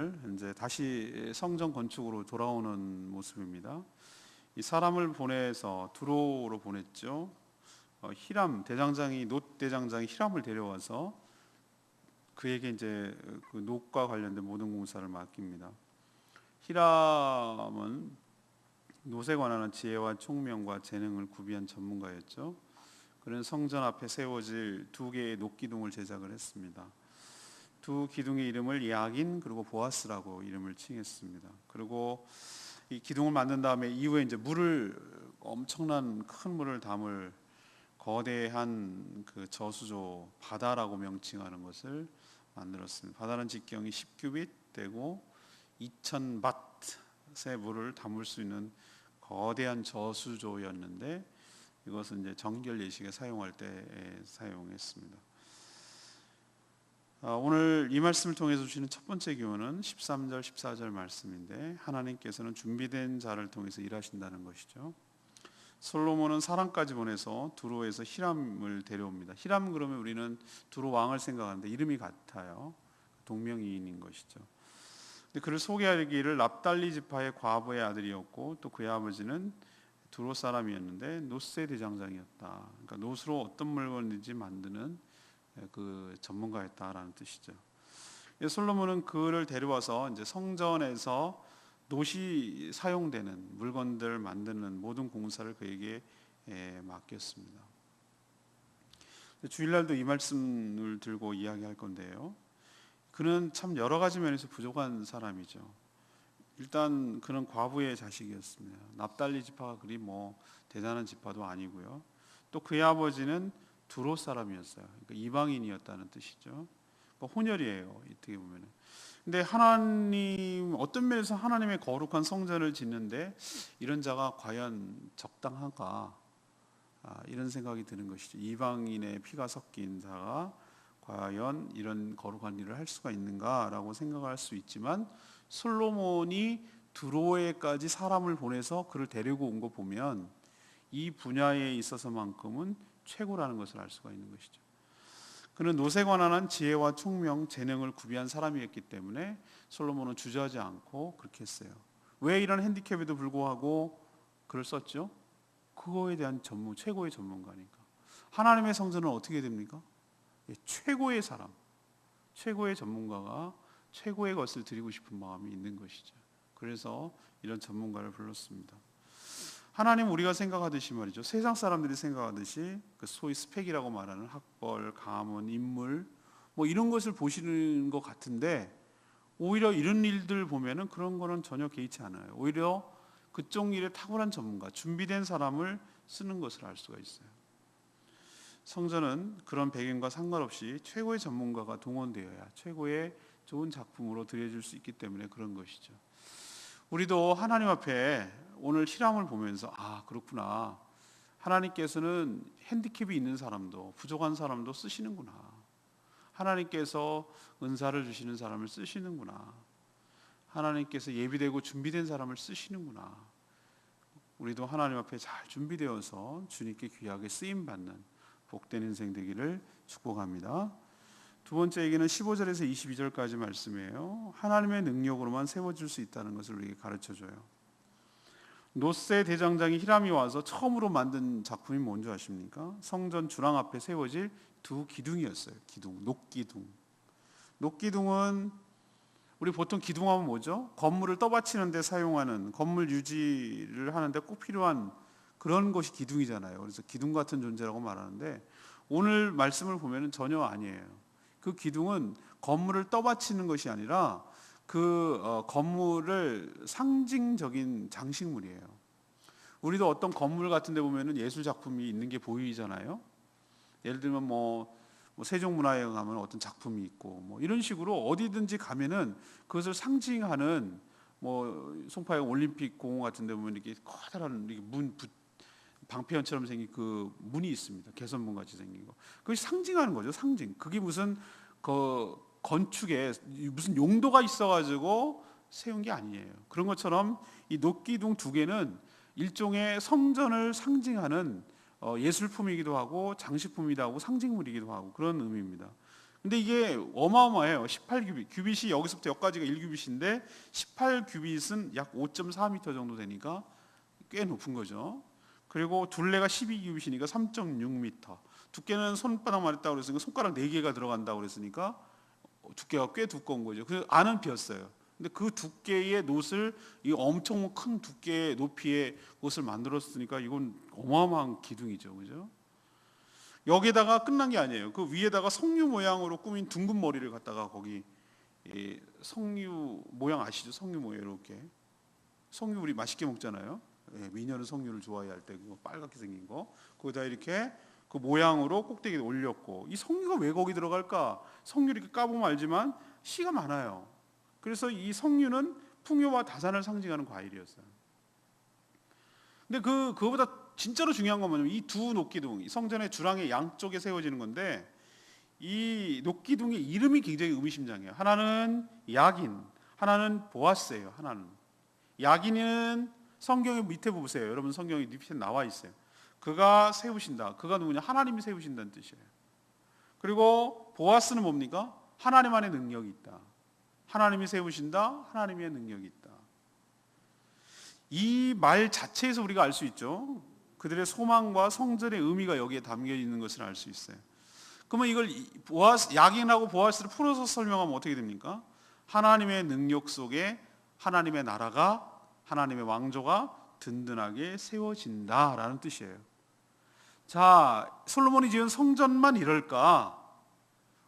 오늘 이제 다시 성전 건축으로 돌아오는 모습입니다. 이 사람을 보내서 두로로 보냈죠. 히람 대장장이 놋 대장장이 히람을 데려와서 그에게 이제 그 놋과 관련된 모든 공사를 맡깁니다. 히람은 놋에 관한 지혜와 총명과 재능을 구비한 전문가였죠. 그는 성전 앞에 세워질 두 개의 놋 기둥을 제작을 했습니다. 두 기둥의 이름을 야긴 그리고 보아스라고 이름을 칭했습니다. 그리고 이 기둥을 만든 다음에 이후에 이제 물을 엄청난 큰 물을 담을 거대한 그 저수조 바다라고 명칭하는 것을 만들었습니다. 바다는 직경이 10규빗 되고 2000밭의 물을 담을 수 있는 거대한 저수조였는데 이것은 이제 정결 예식에 사용할 때 사용했습니다. 오늘 이 말씀을 통해서 주시는 첫 번째 교훈은 13절 14절 말씀인데 하나님께서는 준비된 자를 통해서 일하신다는 것이죠. 솔로몬은 사람까지 보내서 두로에서 히람을 데려옵니다. 히람 그러면 우리는 두로 왕을 생각하는데 이름이 같아요. 동명이인인 것이죠. 근데 그를 소개하기를 납달리 지파의 과부의 아들이었고 또 그의 아버지는 두로 사람이었는데 놋의 대장장이었다. 그러니까 놋으로 어떤 물건인지 만드는 그 전문가였다라는 뜻이죠. 솔로몬은 그를 데려와서 이제 성전에서 놋이 사용되는 물건들을 만드는 모든 공사를 그에게 맡겼습니다. 주일날도 이 말씀을 들고 이야기할 건데요. 그는 참 여러 가지 면에서 부족한 사람이죠. 일단 그는 과부의 자식이었습니다. 납달리 지파가 그리 뭐 대단한 지파도 아니고요. 또 그의 아버지는 두로 사람이었어요. 그러니까 이방인이었다는 뜻이죠. 그러니까 혼혈이에요. 어떻게 보면은. 근데 하나님 어떤 면에서 하나님의 거룩한 성전을 짓는데 이런 자가 과연 적당한가? 이런 생각이 드는 것이죠. 이방인의 피가 섞인 자가 과연 이런 거룩한 일을 할 수가 있는가라고 생각할 수 있지만 솔로몬이 두로에까지 사람을 보내서 그를 데리고 온 거 보면 이 분야에 있어서만큼은 최고라는 것을 알 수가 있는 것이죠. 그는 놋에 관한 지혜와 총명, 재능을 구비한 사람이었기 때문에 솔로몬은 주저하지 않고 그렇게 했어요. 왜 이런 핸디캡에도 불구하고 그를 썼죠? 그거에 대한 최고의 전문가니까. 하나님의 성전은 어떻게 됩니까? 최고의 사람, 최고의 전문가가 최고의 것을 드리고 싶은 마음이 있는 것이죠. 그래서 이런 전문가를 불렀습니다. 하나님 우리가 생각하듯이 말이죠. 세상 사람들이 생각하듯이 그 소위 스펙이라고 말하는 학벌, 가문, 인물 뭐 이런 것을 보시는 것 같은데 오히려 이런 일들 보면은 그런 거는 전혀 개의치 않아요. 오히려 그쪽 일에 탁월한 전문가, 준비된 사람을 쓰는 것을 알 수가 있어요. 성전은 그런 배경과 상관없이 최고의 전문가가 동원되어야 최고의 좋은 작품으로 드려질 수 있기 때문에 그런 것이죠. 우리도 하나님 앞에 오늘 히람을 보면서 그렇구나. 하나님께서는 핸디캡이 있는 사람도 부족한 사람도 쓰시는구나. 하나님께서 은사를 주시는 사람을 쓰시는구나. 하나님께서 예비되고 준비된 사람을 쓰시는구나. 우리도 하나님 앞에 잘 준비되어서 주님께 귀하게 쓰임받는 복된 인생 되기를 축복합니다. 두 번째 얘기는 15절에서 22절까지 말씀이에요. 하나님의 능력으로만 세워질 수 있다는 것을 우리에게 가르쳐줘요. 놋의 대장장이 히람이 와서 처음으로 만든 작품이 뭔지 아십니까? 성전 주랑 앞에 세워질 두 기둥이었어요. 놋기둥. 놋기둥은 우리 보통 기둥하면 뭐죠? 건물을 떠받치는 데 사용하는, 건물 유지를 하는데 꼭 필요한 그런 것이 기둥이잖아요. 그래서 기둥 같은 존재라고 말하는데 오늘 말씀을 보면 전혀 아니에요. 그 기둥은 건물을 떠받치는 것이 아니라 그 건물을 상징적인 장식물이에요. 우리도 어떤 건물 같은 데 보면 예술 작품이 있는 게 보이잖아요. 예를 들면 뭐 세종문화회관 가면 어떤 작품이 있고 뭐 이런 식으로 어디든지 가면은 그것을 상징하는 뭐 송파의 올림픽 공원 같은 데 보면 이렇게 커다란 이렇게 방패연처럼 생긴 그 문이 있습니다. 개선문 같이 생긴 거. 그것이 상징하는 거죠. 상징. 그게 무슨 그 건축에 무슨 용도가 있어가지고 세운 게 아니에요. 그런 것처럼 이 놋기둥 두 개는 일종의 성전을 상징하는 예술품이기도 하고 장식품이기도 하고 상징물이기도 하고 그런 의미입니다. 근데 이게 어마어마해요. 18규빗. 규빗이 여기서부터 여기까지가 1규빗인데 18규빗은 약 5.4m 정도 되니까 꽤 높은 거죠. 그리고 둘레가 12규빗이니까 3.6m. 두께는 손바닥만 했다고 그랬으니까 손가락 4개가 들어간다고 그랬으니까 두께가 꽤 두꺼운 거죠. 그래서 안은 비었어요. 근데 그 두께의 놋을, 이 엄청 큰 두께의 높이의 옷을 만들었으니까 이건 어마어마한 기둥이죠. 그죠? 여기다가 끝난 게 아니에요. 그 위에다가 석류 모양으로 꾸민 둥근 머리를 갖다가 거기, 석류 모양 아시죠? 석류 모양 이렇게. 석류 우리 맛있게 먹잖아요. 미녀는 석류를 좋아해야 할 때 그거 빨갛게 생긴 거. 거기다 이렇게 그 모양으로 꼭대기에 올렸고, 이 석류가 왜 거기 들어갈까? 석류 이렇게 까보면 알지만 씨가 많아요. 그래서 이 석류는 풍요와 다산을 상징하는 과일이었어요. 근데 그거보다 진짜로 중요한 건 뭐냐면 이 두 녹기둥, 이 성전의 주랑의 양쪽에 세워지는 건데, 이 녹기둥의 이름이 굉장히 의미심장해요. 하나는 야긴, 하나는 보아스예요. 하나는 야긴은 성경의 밑에 보세요. 여러분 성경이 밑에 나와 있어요. 그가 세우신다. 그가 누구냐? 하나님이 세우신다는 뜻이에요. 그리고 보아스는 뭡니까? 하나님 안에 능력이 있다. 하나님이 세우신다. 하나님의 능력이 있다. 이 말 자체에서 우리가 알 수 있죠. 그들의 소망과 성전의 의미가 여기에 담겨 있는 것을 알 수 있어요. 그러면 이걸 야긴하고 보아스를 풀어서 설명하면 어떻게 됩니까? 하나님의 능력 속에 하나님의 나라가, 하나님의 왕조가 든든하게 세워진다라는 뜻이에요. 자, 솔로몬이 지은 성전만 이럴까?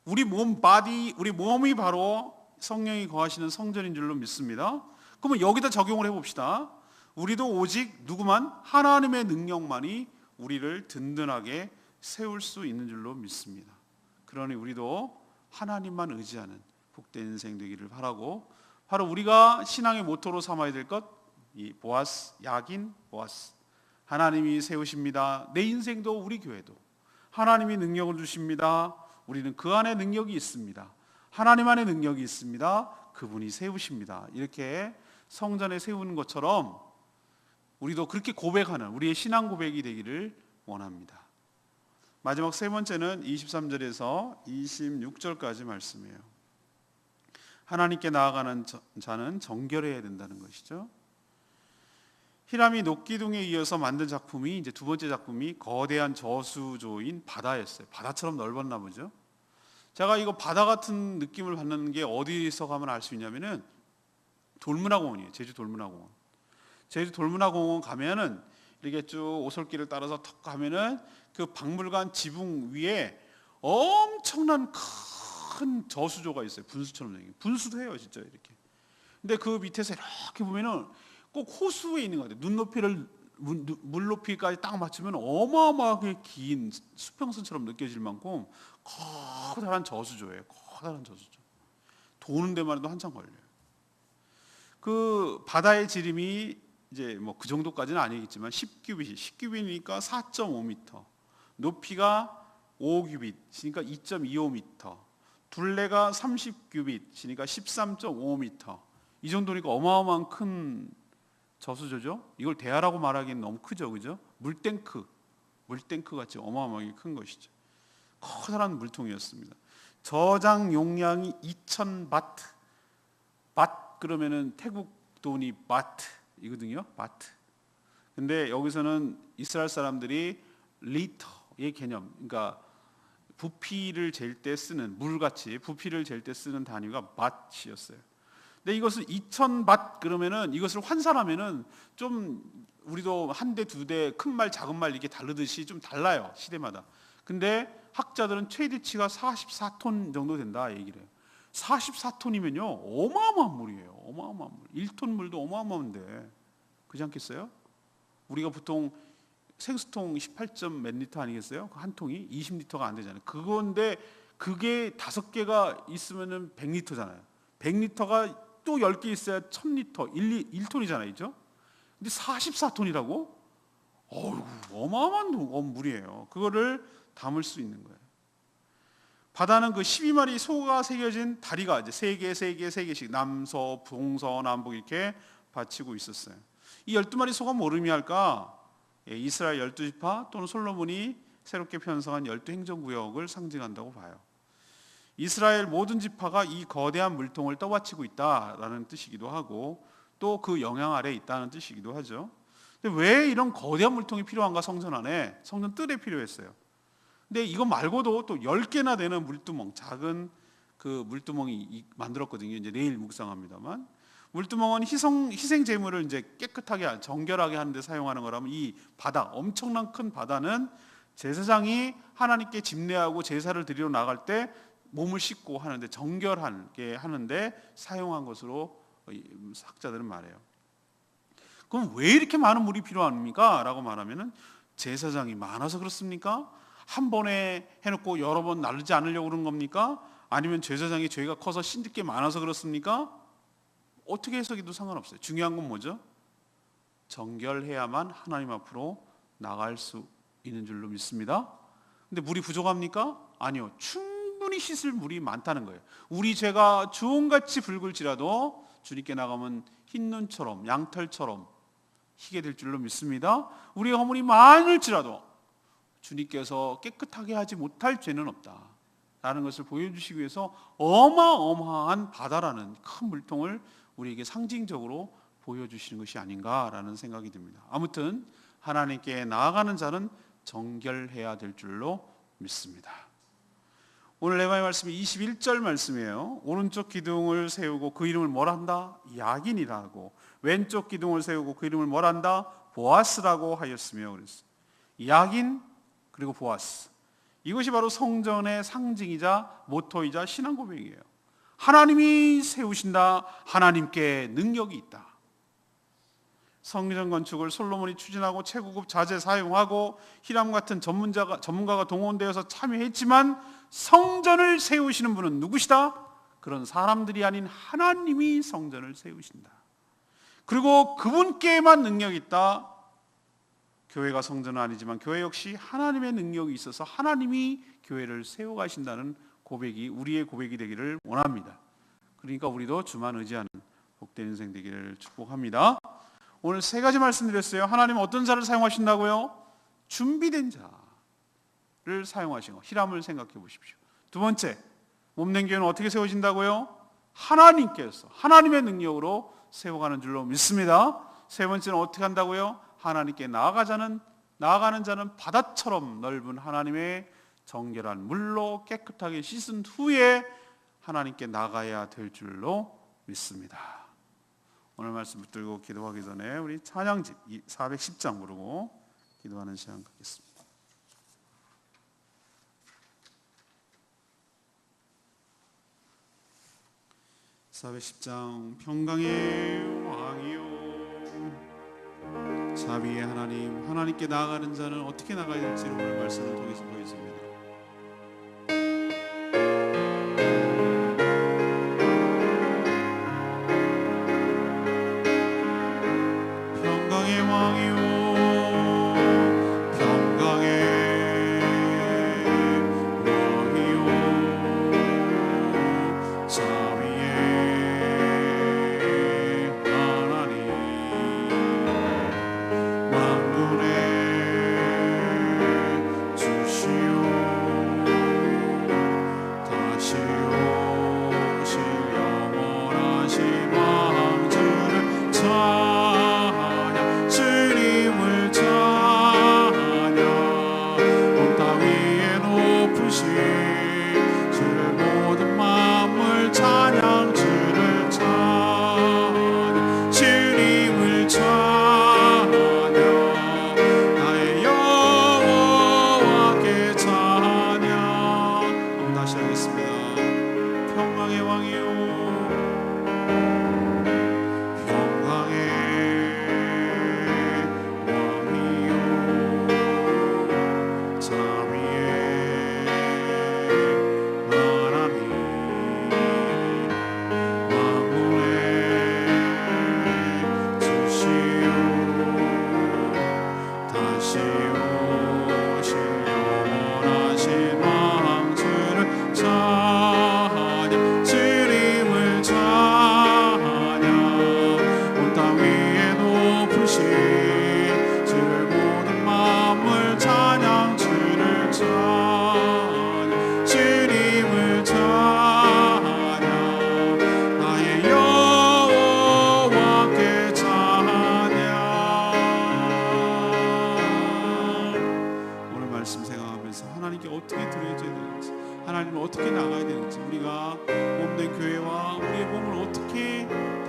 우리 몸이 바로 성령이 거하시는 성전인 줄로 믿습니다. 그러면 여기다 적용을 해봅시다. 우리도 오직 누구만? 하나님의 능력만이 우리를 든든하게 세울 수 있는 줄로 믿습니다. 그러니 우리도 하나님만 의지하는 복된 인생 되기를 바라고, 바로 우리가 신앙의 모토로 삼아야 될 것, 이 보아스, 야긴, 보아스. 하나님이 세우십니다. 내 인생도 우리 교회도 하나님이 능력을 주십니다. 우리는 그 안에 능력이 있습니다. 하나님 안에 능력이 있습니다. 그분이 세우십니다. 이렇게 성전에 세우는 것처럼 우리도 그렇게 고백하는 우리의 신앙 고백이 되기를 원합니다. 마지막 세 번째는 23절에서 26절까지 말씀이에요. 하나님께 나아가는 자는 정결해야 된다는 것이죠. 히람이 녹기둥에 이어서 만든 작품이, 이제 두 번째 작품이 거대한 저수조인 바다였어요. 바다처럼 넓었나 보죠. 제가 이거 바다 같은 느낌을 받는 게 어디서 가면 알 수 있냐면은 돌문화공원이에요. 제주 돌문화공원. 제주 돌문화공원 가면은 이렇게 쭉 오솔길을 따라서 턱 가면은 그 박물관 지붕 위에 엄청난 큰 저수조가 있어요. 분수처럼 생긴. 분수도 해요, 진짜 이렇게. 근데 그 밑에서 이렇게 보면은 꼭 호수에 있는 것 같아요. 물 높이까지 딱 맞추면 어마어마하게 긴 수평선처럼 느껴질 만큼 커다란 저수조예요. 커다란 저수조. 도는 데만 해도 한참 걸려요. 그 바다의 지름이 이제 뭐 그 정도까지는 아니겠지만 10규빗이니까 4.5m, 높이가 5규빗이니까 2.25m, 둘레가 30규빗이니까 13.5m. 이 정도니까 어마어마한 큰 저수조죠. 이걸 대하라고 말하기는 너무 크죠, 그죠? 물탱크 같이 어마어마하게 큰 것이죠. 커다란 물통이었습니다. 저장 용량이 2,000바트. 밭 그러면은 태국 돈이 바트이거든요. 바트. 근데 여기서는 이스라엘 사람들이 리터의 개념, 그러니까 부피를 잴 때 쓰는, 물같이 부피를 잴 때 쓰는 단위가 밭이었어요. 근데 이것을 2,000밭 그러면은, 이것을 환산하면은 좀 우리도 한 대, 두 대, 큰 말, 작은 말 이게 다르듯이 좀 달라요, 시대마다. 근데 학자들은 최대치가 44톤 정도 된다 얘기를 해요. 44톤이면요 어마어마한 물이에요. 어마어마한 물. 1톤 물도 어마어마한데 그렇지 않겠어요? 우리가 보통 생수통 18점 몇 리터 아니겠어요? 한 통이 20리터가 안 되잖아요. 그건데 그게 5개가 있으면은 100리터잖아요. 100리터가 또 10개 있어야 1000리터, 1톤이잖아요. 그죠? 근데 44톤이라고? 어휴, 어마어마한 물이에요. 그거를 담을 수 있는 거예요. 바다는 그 12마리 소가 새겨진 다리가 이제 3개씩 남서, 동서, 남북 이렇게 받치고 있었어요. 이 12마리 소가 뭘 의미할까? 이스라엘 12지파 또는 솔로몬이 새롭게 편성한 12행정구역을 상징한다고 봐요. 이스라엘 모든 지파가 이 거대한 물통을 떠받치고 있다라는 뜻이기도 하고 또 그 영향 아래에 있다는 뜻이기도 하죠. 근데 왜 이런 거대한 물통이 필요한가? 성전 안에, 성전 뜰에 필요했어요. 근데 이거 말고도 또 10개나 되는 물두멍, 작은 그 물두멍이 만들었거든요. 이제 내일 묵상합니다만, 물두멍은 희생 제물을 이제 깨끗하게 정결하게 하는데 사용하는 거라면, 이 바다, 엄청난 큰 바다는 제사장이 하나님께 집례하고 제사를 드리러 나갈 때 몸을 씻고 하는데, 정결하게 하는데 사용한 것으로 학자들은 말해요. 그럼 왜 이렇게 많은 물이 필요합니까? 라고 말하면은, 제사장이 많아서 그렇습니까? 한 번에 해놓고 여러 번 나르지 않으려고 그런 겁니까? 아니면 제사장이 죄가 커서 신들 게 많아서 그렇습니까? 어떻게 해석해도 상관없어요. 중요한 건 뭐죠? 정결해야만 하나님 앞으로 나갈 수 있는 줄로 믿습니다. 근데 물이 부족합니까? 아니요. 충분히 씻을 물이 많다는 거예요. 우리 죄가 주홍같이 붉을지라도 주님께 나가면 흰 눈처럼, 양털처럼 희게 될 줄로 믿습니다. 우리의 허물이 많을지라도 주님께서 깨끗하게 하지 못할 죄는 없다 라는 것을 보여주시기 위해서 어마어마한 바다라는 큰 물통을 우리에게 상징적으로 보여주시는 것이 아닌가라는 생각이 듭니다. 아무튼 하나님께 나아가는 자는 정결해야 될 줄로 믿습니다. 오늘 레바의 말씀이 21절 말씀이에요. 오른쪽 기둥을 세우고 그 이름을 뭐라 한다? 야긴이라고. 왼쪽 기둥을 세우고 그 이름을 뭐라 한다? 보아스라고 하였으며 그랬어요. 야긴 그리고 보아스, 이것이 바로 성전의 상징이자 모토이자 신앙 고백이에요. 하나님이 세우신다. 하나님께 능력이 있다. 성전 건축을 솔로몬이 추진하고 최고급 자재 사용하고 히람 같은 전문가가 동원되어서 참여했지만 성전을 세우시는 분은 누구시다? 그런 사람들이 아닌 하나님이 성전을 세우신다. 그리고 그분께만 능력이 있다. 교회가 성전은 아니지만 교회 역시 하나님의 능력이 있어서 하나님이 교회를 세워가신다는 고백이 우리의 고백이 되기를 원합니다. 그러니까 우리도 주만 의지하는 복된 인생 되기를 축복합니다. 오늘 세 가지 말씀드렸어요. 하나님은 어떤 자를 사용하신다고요? 준비된 자를 사용하시는 거. 히람을 생각해 보십시오. 두 번째, 몸된 교회는 어떻게 세워진다고요? 하나님께서 하나님의 능력으로 세워가는 줄로 믿습니다. 세 번째는 어떻게 한다고요? 하나님께 나아가는 자는 바다처럼 넓은 하나님의 정결한 물로 깨끗하게 씻은 후에 하나님께 나가야 될 줄로 믿습니다. 오늘 말씀 붙들고 기도하기 전에 우리 찬양집 410장 부르고 기도하는 시간 갖겠습니다. (410장) 평강의 왕이요 자비의 하나님, 하나님께 나아가는 자는 어떻게 나가야 될지를 오늘 말씀을 통해서 보여줍니다. 평강의 왕이요 평강의 왕이요 자비의 하나님, 만군의 주시오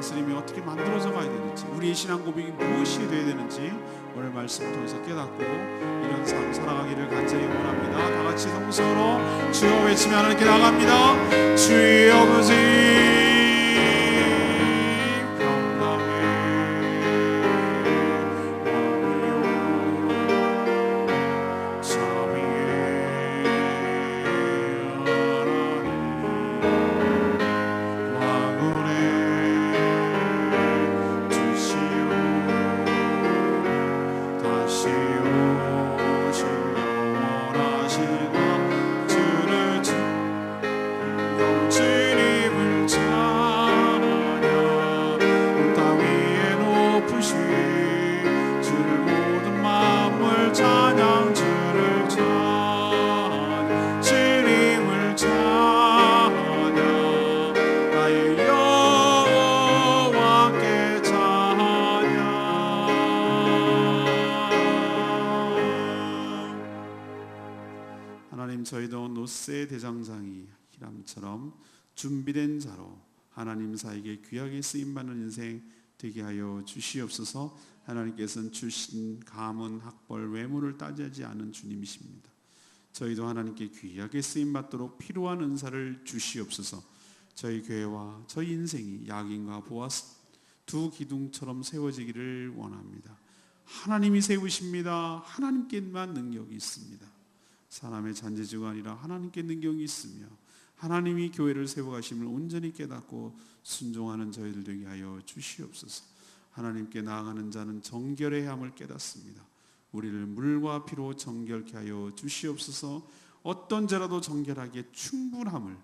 다스림이 어떻게 만들어져 가야 되는지, 우리의 신앙 고백이 무엇이 되어야 되는지 오늘 말씀을 통해서 깨닫고 이런 삶 살아가기를 간절히 원합니다. 다 같이 동서로 주여 외치며 하나님께 나갑니다. 주의 아버지 저희도 노새 대장장이 히람처럼 준비된 자로 하나님 사에게 귀하게 쓰임받는 인생 되게 하여 주시옵소서. 하나님께서는 출신, 가문, 학벌, 외모를 따지지 않은 주님이십니다. 저희도 하나님께 귀하게 쓰임받도록 필요한 은사를 주시옵소서. 저희 교회와 저희 인생이 야긴과 보아스 두 기둥처럼 세워지기를 원합니다. 하나님이 세우십니다. 하나님께만 능력이 있습니다. 사람의 잔재주가 아니라 하나님께 능력이 있으며 하나님이 교회를 세워가심을 온전히 깨닫고 순종하는 저희들 되게 하여 주시옵소서. 하나님께 나아가는 자는 정결해야 함을 깨닫습니다. 우리를 물과 피로 정결케 하여 주시옵소서. 어떤 죄라도 정결하게 충분함을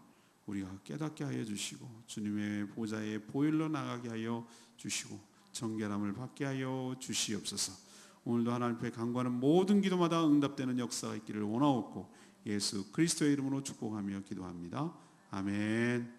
우리가 깨닫게 하여 주시고 주님의 보좌에 보일러 나가게 하여 주시고 정결함을 받게 하여 주시옵소서. 오늘도 하나님 앞에 간구하는 모든 기도마다 응답되는 역사가 있기를 원하옵고 예수 그리스도의 이름으로 축복하며 기도합니다. 아멘.